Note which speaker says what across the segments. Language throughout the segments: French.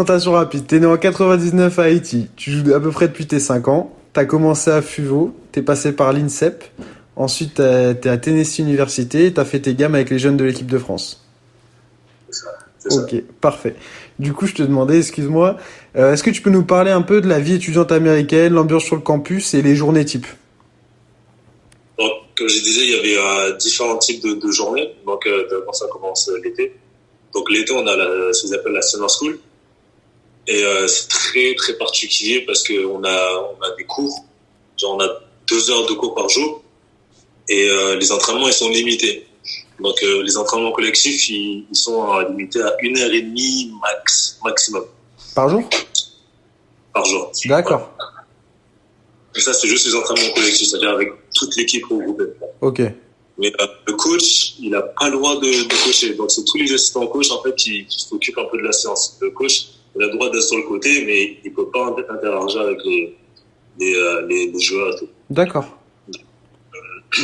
Speaker 1: présentation rapide. T'es né en 99 à Haïti. Tu joues à peu près depuis tes 5 ans. T'as commencé à FUVO. T'es passé par l'INSEP. Ensuite, t'es à Tennessee Université. T'as fait tes gammes avec les jeunes de l'équipe de France.
Speaker 2: C'est ça.
Speaker 1: Ok, parfait. Du coup, je te demandais, excuse-moi, est-ce que tu peux nous parler un peu de la vie étudiante américaine, l'ambiance sur le campus et les journées types?
Speaker 2: Donc, comme je disais, il y avait différents types de journées. Donc, d'abord, ça commence l'été. Donc, l'été, on a ce qu'ils appellent la summer school. Et c'est très, très particulier parce qu'on a des cours. Genre, on a 2 heures de cours par jour. Et les entraînements, ils sont limités. Donc, les entraînements collectifs, ils sont limités à 1h30 maximum.
Speaker 1: Par jour?
Speaker 2: Par jour.
Speaker 1: D'accord.
Speaker 2: Et ça, c'est juste les entraînements collectifs, c'est-à-dire avec toute l'équipe regroupée.
Speaker 1: Ok.
Speaker 2: Mais le coach, il n'a pas le droit de coacher. Donc, c'est tous les assistants coach, en fait, qui s'occupent un peu de la séance. Le coach, il a le droit d'être sur le côté, mais il peut pas interagir avec les joueurs et tout.
Speaker 1: D'accord.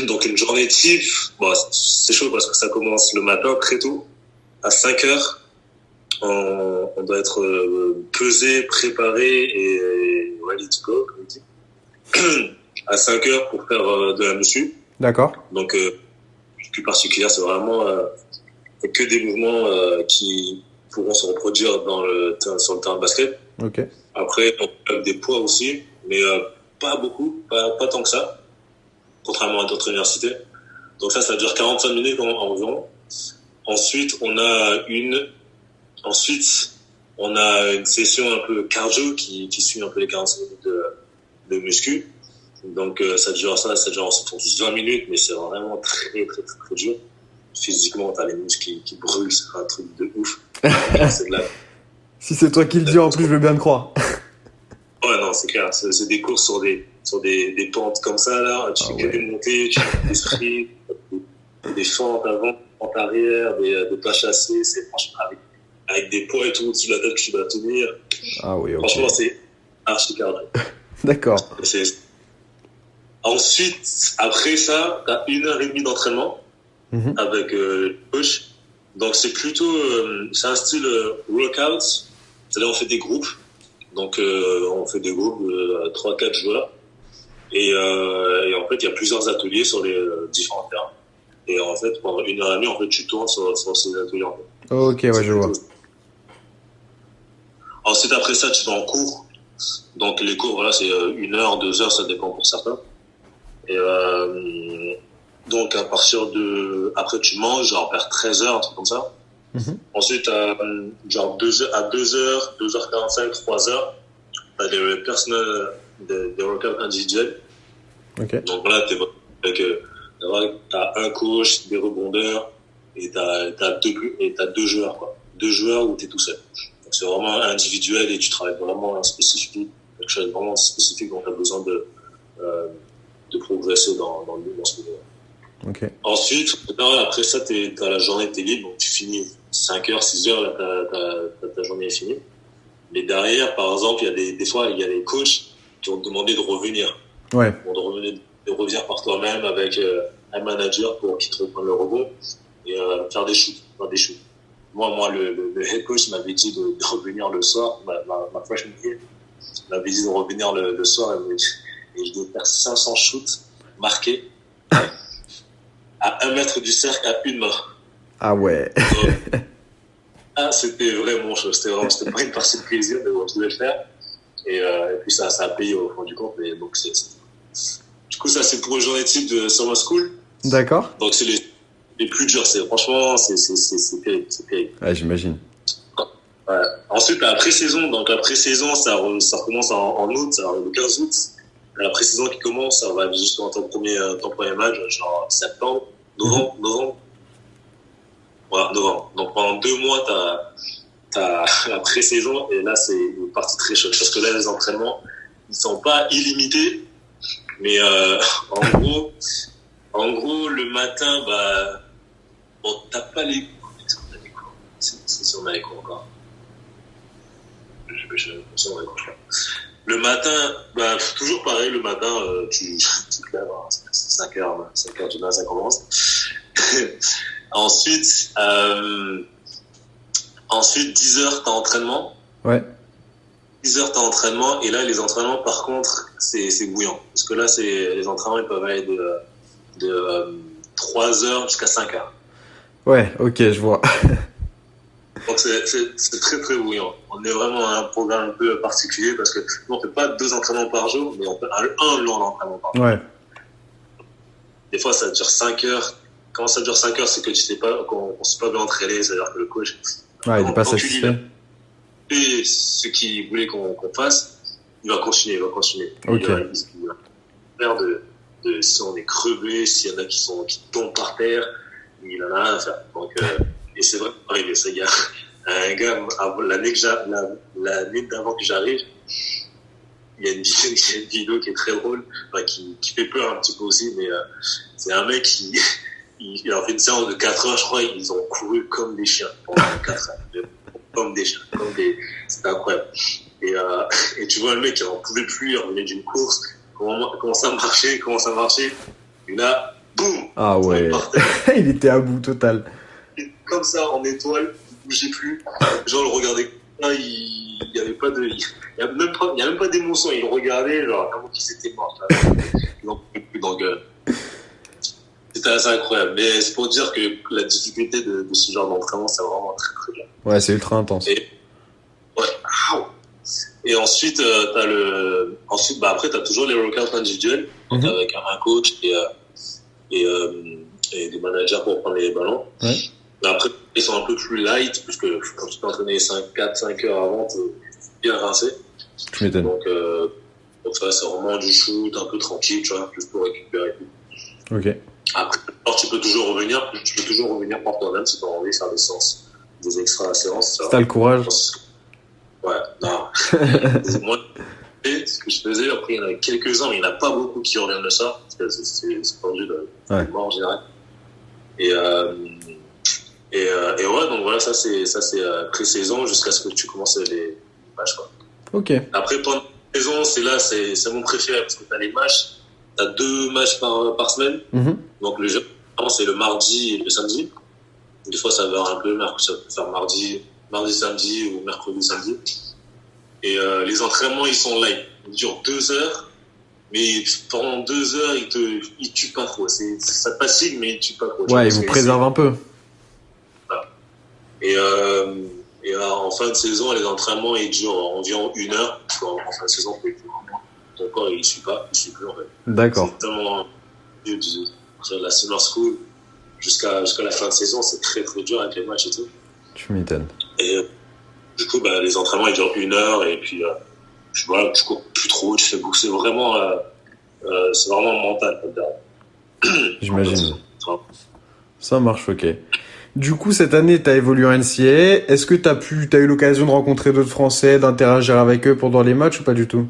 Speaker 2: Donc, une journée type, bon, c'est chaud parce que ça commence le matin très tôt, à 5 heures. On doit être pesé, préparé et ready to go, comme on dit. À 5 heures pour faire de la muscu.
Speaker 1: D'accord.
Speaker 2: Donc, plus particulière, c'est vraiment que des mouvements qui pourront se reproduire sur le terrain de basket.
Speaker 1: Ok.
Speaker 2: Après, on peut des poids aussi, mais pas beaucoup, pas tant que ça, contrairement à d'autres universités. Donc ça dure 45 minutes environ. Ensuite, on a une session un peu cardio qui suit un peu les 45 minutes de muscu. Donc ça dure environ 20 minutes, mais c'est vraiment très, très, très, très dur. Physiquement, t'as les muscles qui brûlent, c'est un truc de ouf. C'est de la...
Speaker 1: Si c'est toi qui le dis, en plus, je veux bien te croire.
Speaker 2: Ouais, non, c'est clair. C'est des courses sur des pentes comme ça, là. Tu fais que des montées, tu fais des sprints, des fentes avant, fentes arrière, des pas chassés. C'est franchement avec des poids et tout au-dessus de la tête que tu dois tenir.
Speaker 1: Ah oui, ok.
Speaker 2: Franchement, c'est archi cardio.
Speaker 1: D'accord.
Speaker 2: Ensuite, après ça, t'as 1h30 d'entraînement avec le coach. Donc, c'est plutôt, c'est un style workout. C'est-à-dire, on fait des groupes. Donc, on fait des groupes de 3-4 joueurs. Et en fait, il y a plusieurs ateliers sur les différents terrains. Et en fait, pendant 1h30, en fait, tu tournes sur ces ateliers. En fait.
Speaker 1: Ok, ouais, je vois.
Speaker 2: Ensuite, après ça, tu vas en cours. Donc, les cours, voilà, c'est 1 heure, 2 heures, ça dépend pour certains. Et donc, à partir après, tu manges, genre vers 13 heures, un truc comme ça. Ensuite, genre 2 heures, 2h45, 3 heures, t'as des personnels, des workouts individuels.
Speaker 1: Ok.
Speaker 2: Donc là, t'as un coach, des rebondeurs, et t'as 2 joueurs, quoi. 2 joueurs où t'es tout seul. Donc c'est vraiment individuel et tu travailles vraiment quelque chose de vraiment spécifique dont t'as besoin de progresser dans ce niveau.
Speaker 1: Ok.
Speaker 2: Ensuite, après ça, t'as la journée, t'es libre, donc tu finis 5 heures, 6 heures, là, ta journée est finie. Mais derrière, par exemple, des fois, il y a des coachs qui vont te demander de revenir.
Speaker 1: Ouais.
Speaker 2: De revenir par toi-même avec un manager pour qu'il te reprenne le rebond et faire des shoots. Moi, le head coach m'avait dit de revenir le soir, ma freshman year, m'avait dit de revenir le soir et je devais faire 500 shoots marqués à 1 mètre du cercle à une main.
Speaker 1: Ah ouais.
Speaker 2: Donc, c'était vraiment chaud. C'était pas une partie de plaisir, mais bon, je devais le faire. Et puis ça a payé au fond du compte. Et donc du coup, ça c'est pour une journée type de summer school.
Speaker 1: D'accord.
Speaker 2: Donc c'est les plus durs. Franchement, c'est terrible. C'est terrible.
Speaker 1: Ouais, j'imagine.
Speaker 2: Ouais. Ensuite, la pré-saison. Donc la pré-saison, ça recommence en août, ça arrive le 15 août. La pré-saison qui commence, ça va jusqu'à ton premier match, genre septembre, novembre. Voilà, novembre. Donc pendant 2 mois, t'as la pré-saison et là c'est une partie très chaude parce que là les entraînements ils sont pas illimités, mais en gros le matin t'as pas les cours. Est-ce qu'on a les cours? Si on a les cours encore. Je crois. Le matin, toujours pareil, le matin, tu te lèves à 5 heures du matin, ça commence. Ensuite, 10 heures, t'as entraînement.
Speaker 1: Ouais.
Speaker 2: 10 heures t'as entraînement, et là, les entraînements, par contre, c'est bouillant. Parce que là, les entraînements, ils peuvent aller de 3 heures jusqu'à 5 heures.
Speaker 1: Ouais, ok, je vois.
Speaker 2: Donc c'est très très bouillant. On est vraiment à un programme un peu particulier parce que nous, on fait pas 2 entraînements par jour, mais on fait un long entraînement par jour.
Speaker 1: Ouais.
Speaker 2: Des fois, ça dure 5 heures. Quand ça dure 5 heures, c'est que tu sais pas, qu'on s'est pas bien entraîné, c'est-à-dire que le coach,
Speaker 1: Ouais, il est pas
Speaker 2: quand tu
Speaker 1: satisfait.
Speaker 2: lui fais ce qu'il voulait qu'on fasse, il va continuer.
Speaker 1: Ok.
Speaker 2: Il va faire si on est crevé, s'il y en a qui tombent par terre, il en a rien à faire. Donc, et c'est vrai, arrivé, ça y a un gars, l'année d'avant que j'arrive, il y a une vidéo qui est très drôle, enfin, qui fait peur un petit peu aussi, mais c'est un mec il a fait une séance de 4 heures, je crois, ils ont couru comme des chiens pendant 4 heures. Comme des chiens, c'était incroyable. Et tu vois le mec, il en pouvait plus, il revenait d'une course, commence à marcher, et là, boum!
Speaker 1: Ah ouais. Il était à bout total.
Speaker 2: Comme ça, en étoile, il bougeait plus. Genre, le regardait, il y avait pas de, il y a même pas d'émotion, il le regardait, genre, comment il s'était mort, là. Il en pouvait plus, donc, c'était assez incroyable. Mais c'est pour dire que la difficulté de ce genre d'entraînement, c'est vraiment très très bien.
Speaker 1: Ouais, c'est ultra intense.
Speaker 2: Ouais. Et ensuite, après, t'as toujours les workouts individuels, donc avec un coach et des managers pour prendre les ballons.
Speaker 1: Ouais.
Speaker 2: Mais après, ils sont un peu plus light, puisque quand tu peux entraîner 4-5 heures avant, t'es bien rincé.
Speaker 1: Tu m'étonnes.
Speaker 2: Donc ça, c'est vraiment du shoot, un peu tranquille, tu vois, juste pour récupérer.
Speaker 1: Ok.
Speaker 2: Après, tu peux toujours revenir par toi-même si tu as envie de faire des extra séances.
Speaker 1: Si t'as le courage.
Speaker 2: Ouais, non. Moi, ce que je faisais, après, il y en avait quelques-uns, mais il n'y en a pas beaucoup qui reviennent de ça, parce que c'est tendu de mort en général. Et ouais, donc voilà, ça c'est pré-saison jusqu'à ce que tu commences les matchs, quoi.
Speaker 1: Ok.
Speaker 2: Après, pendant la saison, c'est mon préféré, parce que t'as les matchs, t'as 2 matchs par semaine. Donc le jeu, c'est le mardi et le samedi. Des fois, ça va un peu, ça peut faire mardi, samedi ou mercredi, samedi. Et les entraînements, ils sont light. Ils durent 2 heures, mais pendant 2 heures, ils tuent pas trop. Ça te fatigue, mais ils tuent pas trop.
Speaker 1: Ouais, ils vous préservent un peu.
Speaker 2: Voilà. Et en fin de saison, les entraînements, ils durent environ 1 heure. Parce qu'en fin de saison, ton corps, il suit plus, en fait.
Speaker 1: D'accord.
Speaker 2: C'est tellement de la summer school jusqu'à la fin de saison, c'est très très dur avec les matchs et tout.
Speaker 1: Tu m'étonnes.
Speaker 2: Et du coup, les entraînements, ils durent 1 heure, et puis tu cours plus trop, tu fais bouger. C'est vraiment mental.
Speaker 1: J'imagine. Ça marche, ok. Du coup, cette année, t'as évolué en NCAA. Est-ce que t'as eu l'occasion de rencontrer d'autres Français, d'interagir avec eux pendant les matchs ou pas du tout?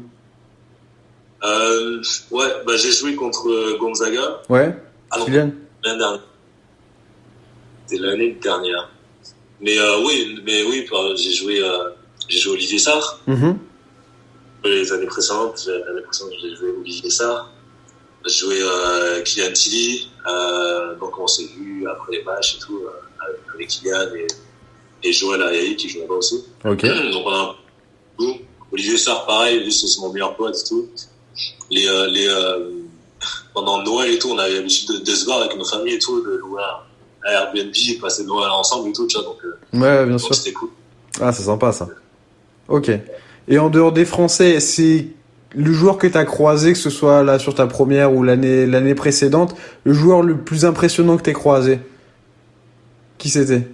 Speaker 2: Ouais, j'ai joué contre Gonzaga.
Speaker 1: Ouais.
Speaker 2: L'année dernière. C'était l'année dernière. Mais oui, j'ai joué Olivier Sarr. Les années précédentes, j'ai joué Olivier Sarr. J'ai joué Kylian Tilly. Donc on s'est vu après les matchs et tout, avec Kylian et Joël Ayayi qui jouait là aussi.
Speaker 1: Ok.
Speaker 2: Donc on a un peu. Olivier Sarr, pareil, lui c'est mon meilleur pote et tout. Pendant Noël et tout, on avait l'habitude de se voir avec nos familles et tout, de louer un Airbnb et passer Noël ensemble et tout, tu vois. Donc,
Speaker 1: ouais, bien sûr.
Speaker 2: C'était cool.
Speaker 1: Ah, c'est sympa ça. Ok. Et en dehors des Français, c'est le joueur que t'as croisé, que ce soit là sur ta première ou l'année précédente, le joueur le plus impressionnant que t'aies croisé? Qui c'était?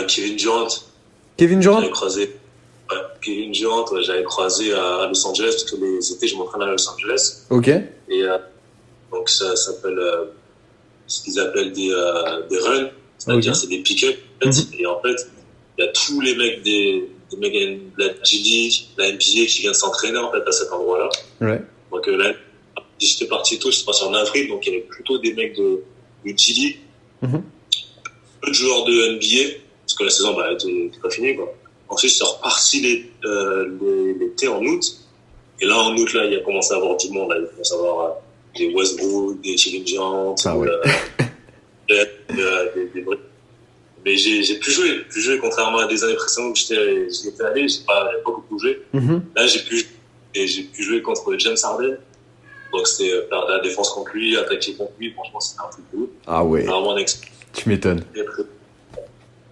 Speaker 2: Kevin Durant.
Speaker 1: Kevin Durant?
Speaker 2: Kevin Durant, j'avais croisé à Los Angeles, parce que les étés, je m'entraîne à Los Angeles.
Speaker 1: Ok.
Speaker 2: Et donc, ça s'appelle ce qu'ils appellent des runs, c'est-à-dire c'est des pick-up. Et en fait, il y a tous les mecs des mecs de la G-League, la NBA qui viennent s'entraîner en fait à cet endroit-là. Ouais. Donc là, j'étais parti tôt, j'étais parti en avril, donc il y avait plutôt des mecs de G-League, peu de joueurs de NBA, parce que la saison était pas finie, quoi. Ensuite, c'est reparti l'été en août. Et là, en août, là, il a commencé à avoir du monde. Là. Il commence à avoir des Westbrook, des Kevin Durant, Mais j'ai pu jouer contrairement à des années précédentes où j'y étais allé, j'ai pas beaucoup joué. Là, j'ai pu jouer contre James Harden. Donc, c'était faire de la défense contre lui, attaquer contre lui. Franchement, c'était un truc de ouf.
Speaker 1: Ah ouais,
Speaker 2: Vraiment
Speaker 1: tu m'étonnes.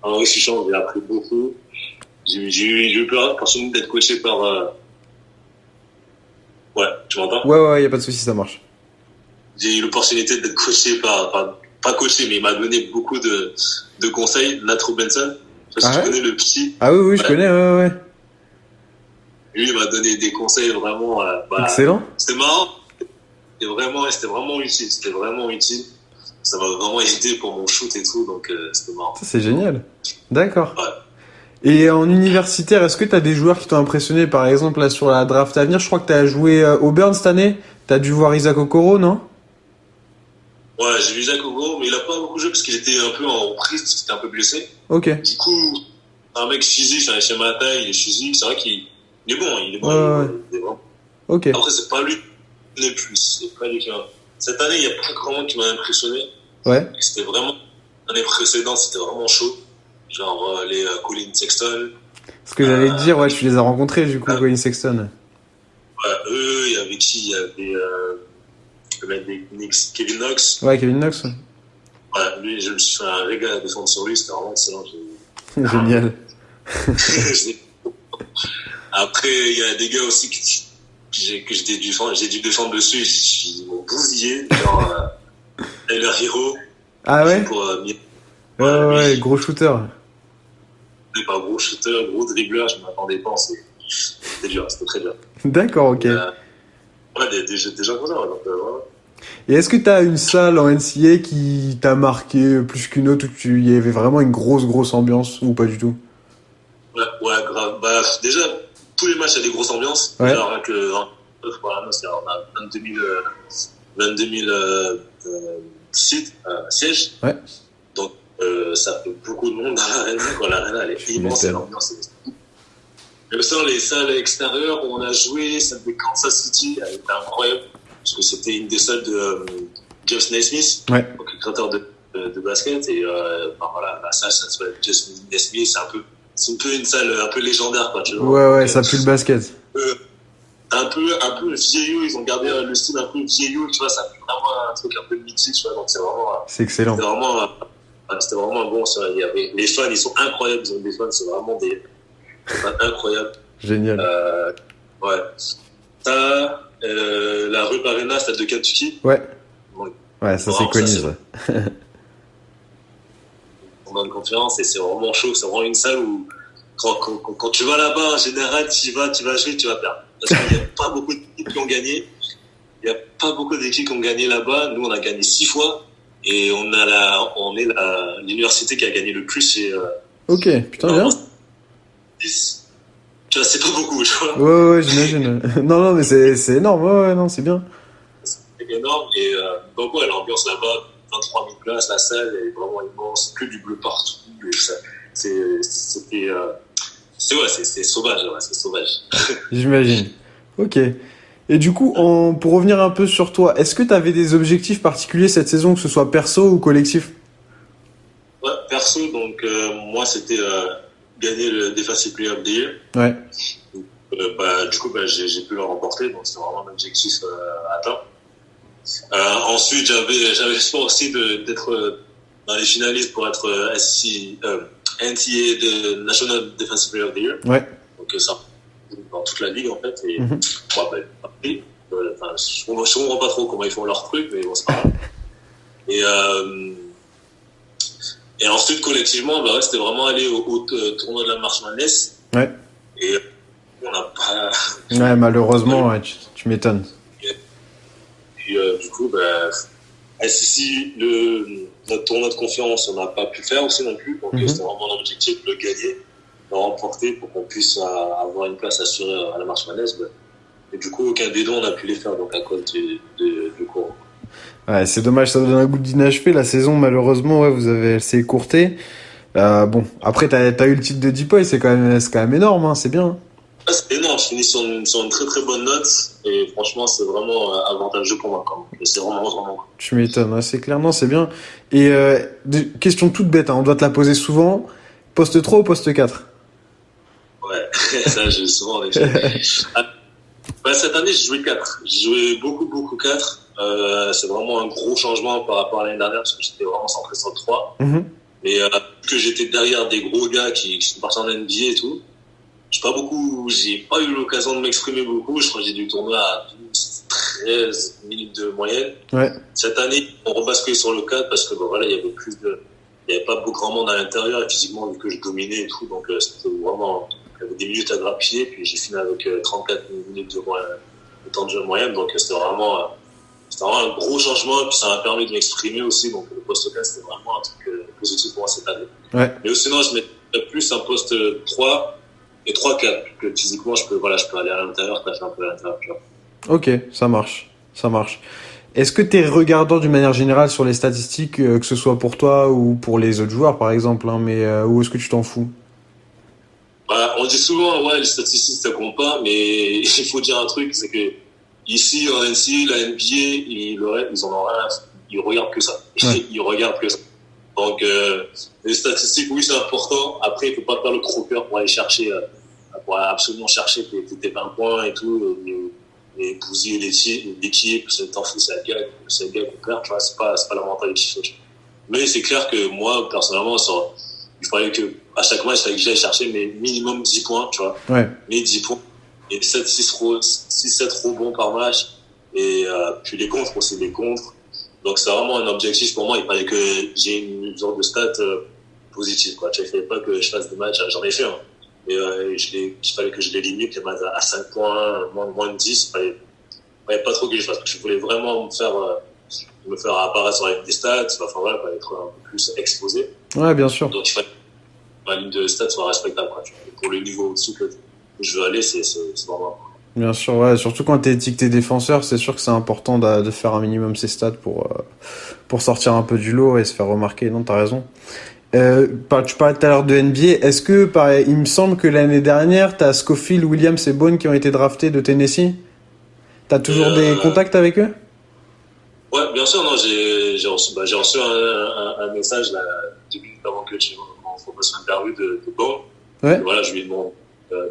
Speaker 2: En enrichissant, j'ai appris beaucoup. J'ai eu peur, personnellement, d'être coaché par, ouais, tu m'entends?
Speaker 1: Ouais, y a pas de souci, ça marche.
Speaker 2: J'ai eu l'opportunité d'être coaché pas coaché, mais il m'a donné beaucoup de conseils. Natro Benson. Je sais pas si tu connais le petit.
Speaker 1: Ah oui, je connais, ouais.
Speaker 2: Lui, il m'a donné des conseils vraiment,
Speaker 1: excellent.
Speaker 2: C'était marrant. C'était vraiment utile. C'était vraiment utile. Ça m'a vraiment aidé pour mon shoot et tout, donc c'était marrant.
Speaker 1: Ça, c'est génial. D'accord.
Speaker 2: Ouais.
Speaker 1: Et en universitaire, est-ce que tu as des joueurs qui t'ont impressionné? Par exemple, là, sur la draft à venir, je crois que tu as joué Auburn cette année. Tu as dû voir Isaac Okoro, non?
Speaker 2: Ouais, j'ai vu Isaac Okoro, mais il a pas beaucoup joué parce qu'il était un peu en prise, parce qu'il était un peu blessé.
Speaker 1: Ok.
Speaker 2: Du coup, un mec physique, chez ma taille, il est physique, c'est vrai qu'il est bon, il est bon.
Speaker 1: Ouais.
Speaker 2: Il est bon.
Speaker 1: Ok.
Speaker 2: Après, c'est pas lui qui le plus. C'est pas lui qui m'a... Cette année, il y a pas grand monde qui m'a impressionné.
Speaker 1: Ouais.
Speaker 2: Et c'était vraiment... L'année précédente, c'était vraiment chaud. Genre les Colin Sexton.
Speaker 1: Ce que j'allais te dire, ouais, tu les as rencontrés du coup, Colin Sexton.
Speaker 2: Ouais, eux, il y avait qui? Il y avait le mec des Knicks, Kevin Knox.
Speaker 1: Ouais, Kevin Knox.
Speaker 2: Ouais, lui, je me suis fait un régal à défendre sur lui, c'était vraiment excellent.
Speaker 1: Génial.
Speaker 2: Après, il y a des gars aussi que j'ai dû défendre dessus, ils m'ont bousillé, genre Tyler Hero.
Speaker 1: Ah ouais?
Speaker 2: Pour,
Speaker 1: ouais, gros shooter.
Speaker 2: Pas gros shooter, gros dribbleur, je m'attendais pas, c'était dur, c'était très dur.
Speaker 1: D'accord, ok.
Speaker 2: Ouais, des gens comme ça, donc voilà.
Speaker 1: Et est-ce que tu as une salle en NCA qui t'a marqué plus qu'une autre, où il y avait vraiment une grosse ambiance, ou pas du tout?
Speaker 2: Ouais, grave. Bah, déjà, tous les matchs, il y a des grosses ambiances.
Speaker 1: Ouais.
Speaker 2: Alors que, voilà, on a 22 000 sièges.
Speaker 1: Ouais.
Speaker 2: Donc, ça fait beaucoup de monde dans l'arène. L'arène, elle est immense, et l'ambiance est... Mais ça, les salles extérieures où on a joué, celle de Kansas City, elle était incroyable. Parce que c'était une des salles de Jeff Naismith,
Speaker 1: ouais.
Speaker 2: Donc le créateur de basket. Et voilà, la salle, ça s'appelle Jeff Naismith. C'est un peu une salle un peu légendaire, quoi, tu vois.
Speaker 1: Ouais, ça pue le basket.
Speaker 2: Un peu vieillot, ils ont gardé le style un peu vieillot, tu vois, ça fait vraiment un truc un peu mythique, tu vois, donc c'est vraiment...
Speaker 1: C'est excellent.
Speaker 2: C'était vraiment bon, ça. Les fans, ils sont incroyables, ils ont des fans, c'est vraiment des fans incroyables.
Speaker 1: Génial.
Speaker 2: Ouais. Ça, la rue Arena, stade de Kentucky.
Speaker 1: Ouais. Ouais, ça c'est connu, ça.
Speaker 2: On a une conférence et c'est vraiment chaud, c'est vraiment une salle où quand tu vas là-bas, en général, tu vas jouer, tu vas perdre. Parce qu'il n'y a pas beaucoup d'équipes qui ont gagné. Il n'y a pas beaucoup d'équipes qui ont gagné là-bas. Nous, on a gagné 6 fois. Et on est l'université qui a gagné le plus.
Speaker 1: Ok, putain, bien.
Speaker 2: 10. Tu vois, c'est pas beaucoup, tu vois.
Speaker 1: Ouais, j'imagine. non, mais c'est énorme. Ouais, non, c'est bien.
Speaker 2: C'est énorme. Et donc, ouais, l'ambiance là-bas, 23 000 places, la salle est vraiment immense. Que du bleu partout. Et ça, c'est sauvage, ouais, c'est sauvage.
Speaker 1: J'imagine. Ok. Et du coup, pour revenir un peu sur toi, est-ce que tu avais des objectifs particuliers cette saison, que ce soit perso ou collectif?
Speaker 2: Ouais, perso, donc moi c'était gagner le Defensive Player of the Year.
Speaker 1: Ouais.
Speaker 2: Du coup, j'ai pu le remporter, donc c'est vraiment un objectif atteint. Ensuite, j'avais l'espoir aussi d'être dans les finalistes pour être NCAA de National Defensive Player of the Year.
Speaker 1: Ouais.
Speaker 2: Donc ça, dans toute la ligue en fait. Et je comprends pas trop comment ils font leur truc, mais bon, c'est pas grave. Et ensuite, collectivement, c'était vraiment aller au tournoi de la March Madness.
Speaker 1: Ouais.
Speaker 2: Et on n'a pas...
Speaker 1: Ouais, malheureusement, ouais, tu m'étonnes.
Speaker 2: Et puis, du coup, SEC, notre tournoi de conférence, on n'a pas pu faire aussi non plus. Donc, c'était vraiment l'objectif de le gagner, de le remporter pour qu'on puisse avoir une place assurée à la March Madness. Et du coup, aucun des deux, on a pu les faire donc, à cause du cours.
Speaker 1: Ouais, c'est dommage, ça donne un goût d'inachevé. La saison, malheureusement, ouais, elle s'est écourtée. Bon, après, t'as eu le titre de Deepoy, c'est quand même énorme, hein, c'est bien.
Speaker 2: c'est énorme. Je finis sur une très très bonne note. Et franchement, c'est vraiment avantageux pour moi. Quand même. Et c'est vraiment, vraiment.
Speaker 1: Tu m'étonnes, ouais, c'est clair, non, c'est bien. Et question toute bête, hein, on doit te la poser souvent. Poste 3 ou poste 4?
Speaker 2: Ouais, ça, j'ai souvent avec ça. Bah, cette année, j'ai joué 4. J'ai joué beaucoup, beaucoup 4. C'est vraiment un gros changement par rapport à l'année dernière parce que j'étais vraiment centré sur le 3.
Speaker 1: Mhm.
Speaker 2: Mais que j'étais derrière des gros gars qui sont partis en NBA et tout, j'ai pas eu l'occasion de m'exprimer beaucoup. Je crois que j'ai dû tourner à 12, 13 minutes de moyenne.
Speaker 1: Ouais.
Speaker 2: Cette année, on rebasculait sur le 4 parce que bon, voilà, il y avait pas beaucoup grand monde à l'intérieur et physiquement vu que je dominais et tout, donc c'était vraiment, il y avait des minutes à grappiller. Puis j'ai fini avec 34 minutes de temps de jeu moyenne, donc c'était vraiment un gros changement. Et puis ça m'a permis de m'exprimer aussi, donc le poste 4 c'était vraiment un truc positif pour moi cette année.
Speaker 1: Ouais.
Speaker 2: Mais sinon, je mettrais plus un poste 3 et 3-4, que physiquement, je peux aller à l'intérieur, tâcher un peu à l'intérieur. Tu vois.
Speaker 1: Ok, ça marche. Ça marche. Est-ce que tu es regardant d'une manière générale sur les statistiques, que ce soit pour toi ou pour les autres joueurs, par exemple, hein, mais ou est-ce que tu t'en fous?
Speaker 2: Bah, on dit souvent, ouais, les statistiques, ça compte pas, mais il faut dire un truc, c'est que ici, en NCAA, la NBA, ils en ont rien à foutre. Ils regardent que ça.
Speaker 1: Ouais.
Speaker 2: Ils regardent que ça. Donc, les statistiques, oui, c'est important. Après, il faut pas faire le croqueur pour aller chercher, pour absolument chercher tes 20 points et tout, les bousiller l'équipe, t'en fous, c'est le gars qu'on perd, tu vois, c'est pas la mentalité qu'il faut. Mais c'est clair que moi, personnellement, il fallait que, à chaque match, il fallait que j'aille chercher mes minimum 10 points, tu vois.
Speaker 1: Ouais.
Speaker 2: Mes 10 points. Et 6-7 rebonds par match. Et, puis les contres aussi, les contres. Donc c'est vraiment un objectif pour moi. Il fallait que j'ai une sorte de stat positive, quoi. Tu vois, il fallait pas que je fasse des matchs, j'en ai fait, hein. Mais il fallait que je les limite, les matchs à 5 points, moins de 10. Il fallait pas trop que je fasse. Je voulais vraiment me faire apparaître sur des stats, enfin voilà, pour être un peu plus exposé.
Speaker 1: Ouais, bien sûr.
Speaker 2: Donc il fallait que ma ligne de stats soit respectable, quoi. Et pour le niveau au-dessus que je veux aller, c'est vraiment.
Speaker 1: Bien sûr, ouais. Surtout quand t'es étiqueté défenseur, c'est sûr que c'est important de faire un minimum ses stats pour sortir un peu du lot et se faire remarquer. Non, t'as raison. Tu parlais tout à l'heure de NBA. Est-ce que, il me semble que l'année dernière, t'as Scofield, Williams et Bone qui ont été draftés de Tennessee? T'as toujours des contacts avec eux?
Speaker 2: Ouais, bien sûr, non, j'ai reçu un message, là, 10 minutes avant que on fasse une interview de Bone.
Speaker 1: Ouais.
Speaker 2: Et voilà, je lui demande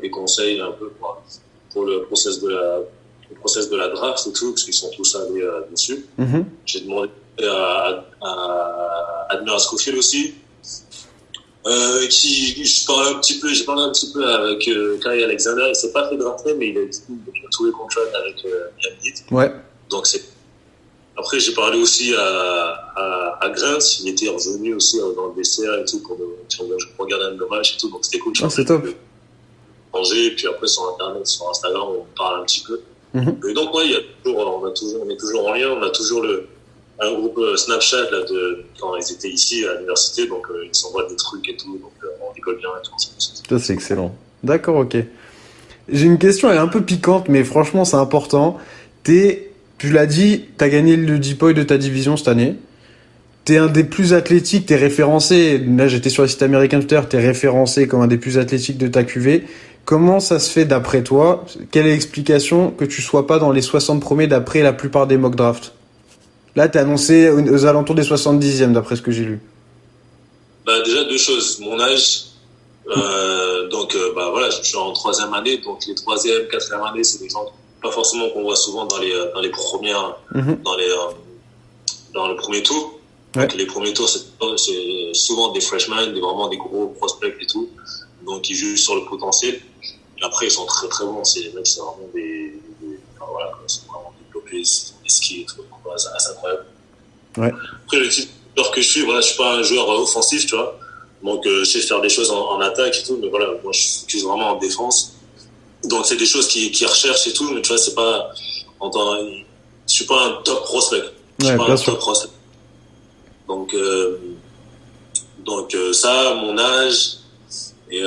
Speaker 2: des conseils un peu pour le process de la draft et tout, parce qu'ils sont tous allés dessus.
Speaker 1: Mm-hmm.
Speaker 2: J'ai demandé à Admiral Scofield aussi, j'ai parlé un petit peu avec Kyle Alexander. Il s'est pas fait drafter, mais il a tous les contrats avec Miami.
Speaker 1: Ouais.
Speaker 2: Donc après, j'ai parlé aussi à Grant. Il était revenu aussi dans le vestiaire et tout pour regarder un match et tout. Donc c'était cool.
Speaker 1: C'est top.
Speaker 2: Manger, et puis après sur Internet, sur Instagram, on parle un petit peu.
Speaker 1: Mm-hmm.
Speaker 2: Et donc ouais, on est toujours en lien. On a toujours un groupe Snapchat là quand ils étaient ici à l'université. Donc ils s'envoient des trucs et tout. Donc on rigole bien et tout.
Speaker 1: Ça, c'est excellent. D'accord, ok. J'ai une question, elle est un peu piquante, mais franchement, c'est important. Tu l'as dit, t'as gagné le Depoy de ta division cette année. T'es un des plus athlétiques, t'es référencé. Là, j'étais sur le site américain tout à l'heure, t'es référencé comme un des plus athlétiques de ta QV. Comment ça se fait d'après toi? Quelle est l'explication que tu sois pas dans les 60 premiers d'après la plupart des mock drafts? Là, t'es annoncé aux alentours des 70e, d'après ce que j'ai lu.
Speaker 2: Bah, déjà, deux choses. Mon âge. Donc, voilà, je suis en 3e année. Donc, les 3e, 4e années, c'est des gens pas forcément qu'on voit souvent dans les premières,
Speaker 1: Mm-hmm.
Speaker 2: dans le premier tour.
Speaker 1: Ouais.
Speaker 2: Donc, les premiers tours, c'est souvent des freshmen, vraiment des gros prospects et tout. Donc, ils jugent sur le potentiel. Et après, ils sont très, très bons. C'est les mecs, c'est vraiment voilà, ils sont vraiment développés, ils ont des skills et tout. Donc, c'est incroyable.
Speaker 1: Ouais.
Speaker 2: Après, le type de joueur que je suis pas un joueur offensif, tu vois. Donc, je sais faire des choses en attaque et tout. Mais voilà, moi, je focus vraiment en défense. Donc, c'est des choses qu'ils recherchent et tout. Mais tu vois, c'est pas, je suis pas un top prospect. Je suis pas un top prospect. Donc, ça, mon âge. Et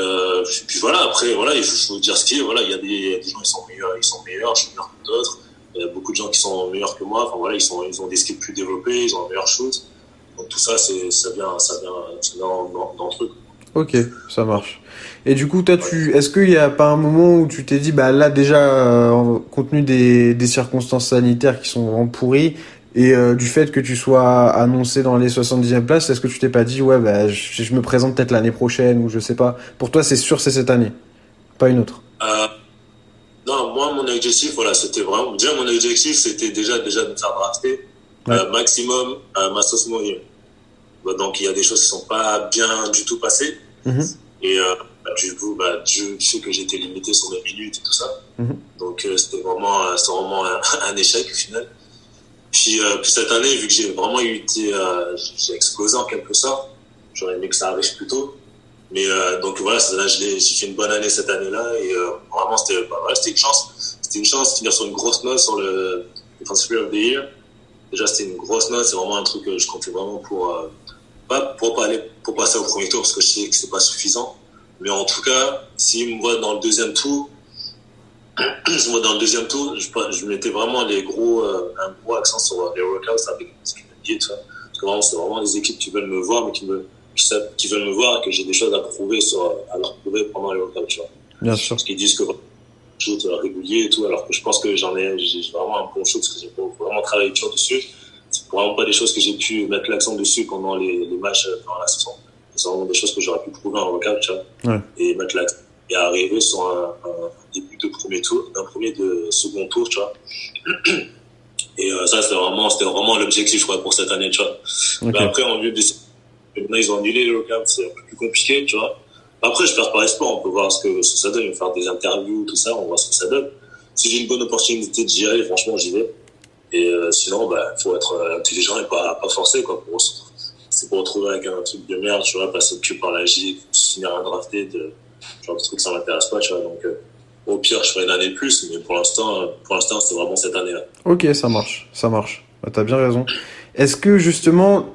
Speaker 2: puis voilà, après, voilà, il faut dire ce qu'il y a. Voilà, il y a des gens qui sont meilleurs, je suis meilleur que d'autres. Il y a beaucoup de gens qui sont meilleurs que moi. Enfin voilà, ils ont des skills plus développés, ils ont un meilleur shoot. Donc tout ça, ça vient dans le truc.
Speaker 1: Ok, ça marche. Et du coup, toi, est-ce qu'il y a pas un moment où tu t'es dit, bah là déjà, compte tenu des circonstances sanitaires qui sont vraiment pourries, et du fait que tu sois annoncé dans les 70e places, est-ce que tu t'es pas dit, ouais, bah je me présente peut-être l'année prochaine, ou je sais pas. Pour toi, c'est sûr, c'est cette année, pas une autre.
Speaker 2: Euh, non, moi, mon objectif, voilà, c'était vraiment, déjà, mon objectif, c'était déjà de me faire drafter,
Speaker 1: Ouais.
Speaker 2: maximum, ma sauce mourir. Bah, donc, il y a des choses qui sont pas bien du tout passées.
Speaker 1: Mhm.
Speaker 2: Et, du coup, je sais que j'étais limité sur mes minutes et tout ça.
Speaker 1: Mhm.
Speaker 2: Donc, c'était vraiment un échec, au final. Puis cette année, vu que j'ai explosé en quelque sorte, j'aurais aimé que ça arrive plus tôt. Mais donc voilà, j'ai fait une bonne année cette année-là et vraiment c'était une chance. C'était une chance de finir sur une grosse note sur le Defensive Player of the Year. Déjà c'était une grosse note, c'est vraiment un truc que je comptais vraiment pour passer au premier tour parce que je sais que c'est pas suffisant. Mais en tout cas, s'ils me voient dans le deuxième tour, je mettais vraiment un gros accent sur les workouts avec ce qu'ils me disent, tout ça. Parce que vraiment, c'est vraiment les équipes qui veulent me voir, mais qui veulent me voir et que j'ai des choses à leur prouver pendant les workouts, tu vois.
Speaker 1: Bien sûr.
Speaker 2: Parce qu'ils disent que je shoot régulier et tout, alors que je pense que j'ai vraiment un bon shoot parce que j'ai vraiment travaillé dur dessus. C'est vraiment pas des choses que j'ai pu mettre l'accent dessus pendant les matchs dans la saison. C'est vraiment des choses que j'aurais pu prouver en workout, tu vois.
Speaker 1: Ouais.
Speaker 2: Et mettre l'accent. Et arriver sur un début de second tour, tu vois. Et ça, c'était vraiment l'objectif, quoi, pour cette année, tu vois.
Speaker 1: Ok.
Speaker 2: Mais après, en vue de maintenant, ils ont annulé les workouts, c'est un peu plus compliqué, tu vois. Après, je perds pas espoir, on peut voir ce que ça donne, faire des interviews, tout ça, on voit ce que ça donne. Si j'ai une bonne opportunité d'y aller, franchement, j'y vais. Et sinon, faut être intelligent et pas forcer, quoi. C'est pour retrouver avec un truc de merde, tu vois, passer que par la J, finir un drafté, genre de truc, ça m'intéresse pas, tu vois. Donc, au pire, je ferai une année de plus, mais pour l'instant, c'est vraiment cette année-là.
Speaker 1: Ok, ça marche, ça marche. Bah, t'as bien raison. Est-ce que justement,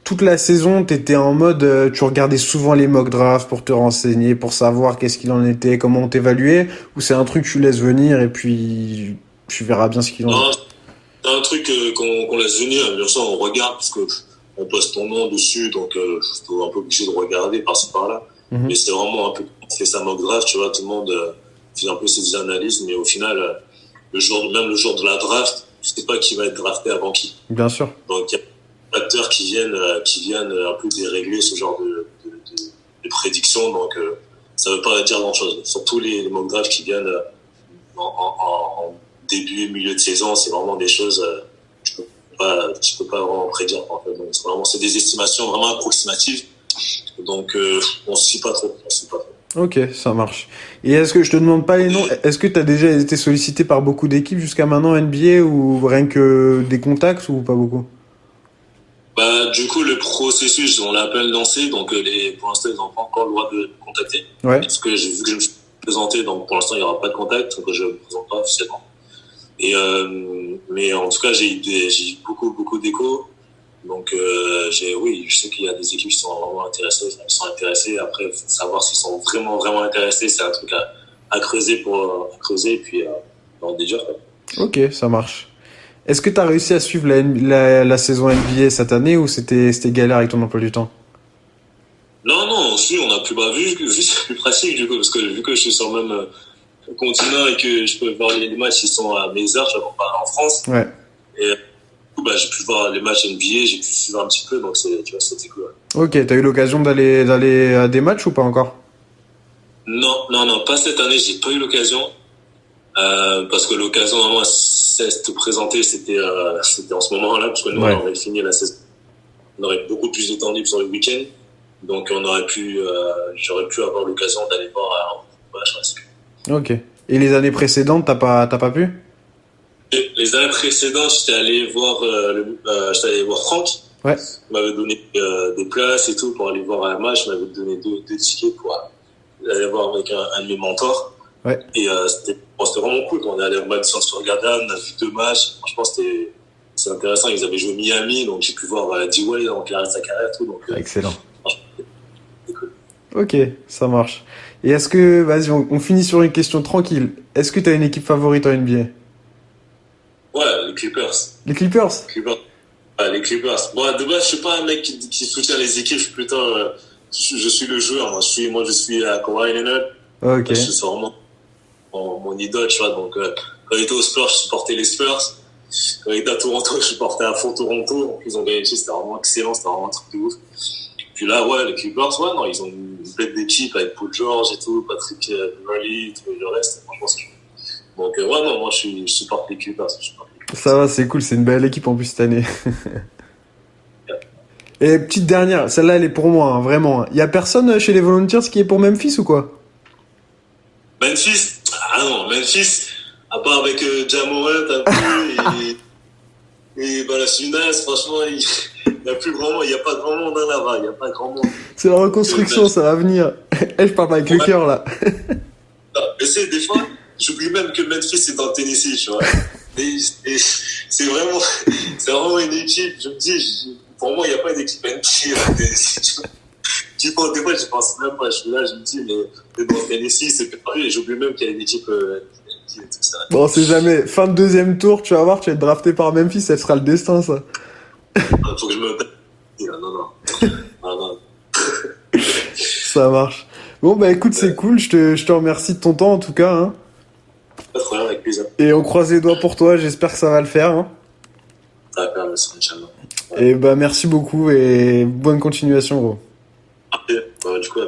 Speaker 1: toute la saison, t'étais en mode, tu regardais souvent les mock drafts pour te renseigner, pour savoir qu'est-ce qu'il en était, comment on t'évaluait, ou c'est un truc que tu laisses venir et puis tu verras bien ce qu'il en est?
Speaker 2: Non, c'est un truc qu'on laisse venir, bien sûr, on regarde, parce que on poste ton nom dessus, donc je suis un peu obligé de regarder par-ci par-là.
Speaker 1: Mhm.
Speaker 2: Mais c'est vraiment un peu, on fait sa mock draft, tu vois, tout le monde fait un peu ses analyses, mais au final, même le jour de la draft, tu sais pas qui va être drafté avant qui.
Speaker 1: Bien sûr.
Speaker 2: Donc, il y a des facteurs qui viennent un peu dérégler ce genre de prédictions, donc ça veut pas dire grand-chose. Surtout les mock drafts qui viennent en début, milieu de saison, c'est vraiment des choses tu peux pas vraiment prédire, en fait. Donc, c'est des estimations vraiment approximatives. Donc, on se fie pas trop.
Speaker 1: Ok, ça marche. Et est-ce que je te demande pas les noms, est-ce que t'as déjà été sollicité par beaucoup d'équipes jusqu'à maintenant NBA ou rien que des contacts ou pas beaucoup?
Speaker 2: Du coup, le processus, on l'a à peine lancé, donc pour l'instant, ils n'ont pas encore le droit de me contacter.
Speaker 1: Ouais.
Speaker 2: Parce que j'ai vu que je me suis présenté, donc pour l'instant, il n'y aura pas de contact, donc je ne me présente pas officiellement. Et mais en tout cas, j'ai eu beaucoup d'échos. Donc oui, je sais qu'il y a des équipes qui sont vraiment intéressées. Après, faut savoir s'ils sont vraiment intéressés, c'est un truc à creuser et puis dans des jours.
Speaker 1: Ok, ça marche. Est-ce que t'as réussi à suivre la saison NBA cette année ou c'était galère avec ton emploi du temps?
Speaker 2: Non, ensuite on a plus vu c'est plus pratique du coup parce que vu que je suis sur le même continent et que je peux voir les matchs qui sont à mes heures, je comparé en France.
Speaker 1: Ouais.
Speaker 2: Et du coup, j'ai pu voir les matchs NBA, j'ai pu suivre un petit peu, donc tu vois, c'était cool.
Speaker 1: Ok, t'as eu l'occasion d'aller à des matchs ou pas encore?
Speaker 2: Non, pas cette année, j'ai pas eu l'occasion. Parce que l'occasion vraiment c'est de te présenter, c'était en ce moment-là, parce que nous,
Speaker 1: Ouais.
Speaker 2: on aurait fini la saison. On aurait beaucoup plus de temps libre sur le week-end. Donc, j'aurais pu avoir l'occasion d'aller voir un match.
Speaker 1: Ok. Et les années précédentes, t'as pas pu?
Speaker 2: Les années précédentes, j'étais allé voir Franck.
Speaker 1: Ouais.
Speaker 2: Il m'avait donné des places et tout pour aller voir un match. Il m'avait donné deux tickets pour aller voir avec un de mes mentors.
Speaker 1: Ouais.
Speaker 2: Et c'était vraiment cool. Quand on est allé au Madison Square Garden, on a vu 2 matchs. Franchement, c'est intéressant. Ils avaient joué Miami, donc j'ai pu voir D-Wade donc l'arrêt de sa carrière et tout. Donc,
Speaker 1: Excellent.
Speaker 2: franchement, c'était cool.
Speaker 1: Ok, ça marche. Et est-ce que, vas-y, on finit sur une question tranquille. Est-ce que t'as une équipe favorite en NBA?
Speaker 2: Ouais, les Clippers.
Speaker 1: Les Clippers?
Speaker 2: Ouais, les Clippers. Bon, de base, je suis pas un mec qui soutient les équipes. Je suis plutôt je suis le joueur. Moi, je suis à Kawhi Leonard.
Speaker 1: Ok.
Speaker 2: C'est vraiment mon idole, tu vois. Donc, quand j'étais aux Spurs, je supportais les Spurs. Quand j'étais à Toronto, je supportais à fond Toronto. En plus, ils ont gagné, c'était vraiment excellent, c'était vraiment un truc de ouf. Puis là, ouais, les Clippers, ouais, non, ils ont une bête d'équipe avec Paul George et tout, Patrick Beverley, tout le reste. Franchement, c'est cool. Donc, ouais, non, moi, je supporte les Clippers.
Speaker 1: Ça va, c'est cool, c'est une belle équipe en plus cette année. Et petite dernière, celle-là elle est pour moi, hein, vraiment. Y a personne chez les Volunteers qui est pour Memphis ou quoi?
Speaker 2: Memphis, ah non, Memphis, à part avec Ja Morant un peu et Valanciunas, franchement, il y a plus grand monde, il y a pas grand monde hein, là-bas, il y a pas grand monde.
Speaker 1: C'est la reconstruction, ça va venir. Eh, je parle pas avec le cœur là.
Speaker 2: Non, mais c'est des fois, j'oublie même que Memphis c'est dans le Tennessee, tu vois. Et c'est vraiment une équipe. Je me dis, pour moi, il n'y a pas d'équipe NBA dans le Tennessee. Tu vois. Des fois, je pense même pas. Je suis là, je me dis, mais dans le Tennessee, c'est perdu. Et j'oublie même qu'il y a une équipe NBA et tout ça.
Speaker 1: Bon, on sait jamais. Fin de deuxième tour, tu vas voir, tu vas être drafté par Memphis, ça sera le destin ça.
Speaker 2: Faut que je me. Non.
Speaker 1: Ça marche. Bon, bah écoute, c'est cool, je te remercie de ton temps en tout cas. Hein.
Speaker 2: Pas de problème, avec plaisir.
Speaker 1: Et on croise les doigts pour toi, j'espère que ça va le faire. Hein.
Speaker 2: Ça va faire, merci, Inch'Allah.
Speaker 1: Et bah merci beaucoup et bonne continuation gros.
Speaker 2: Du coup,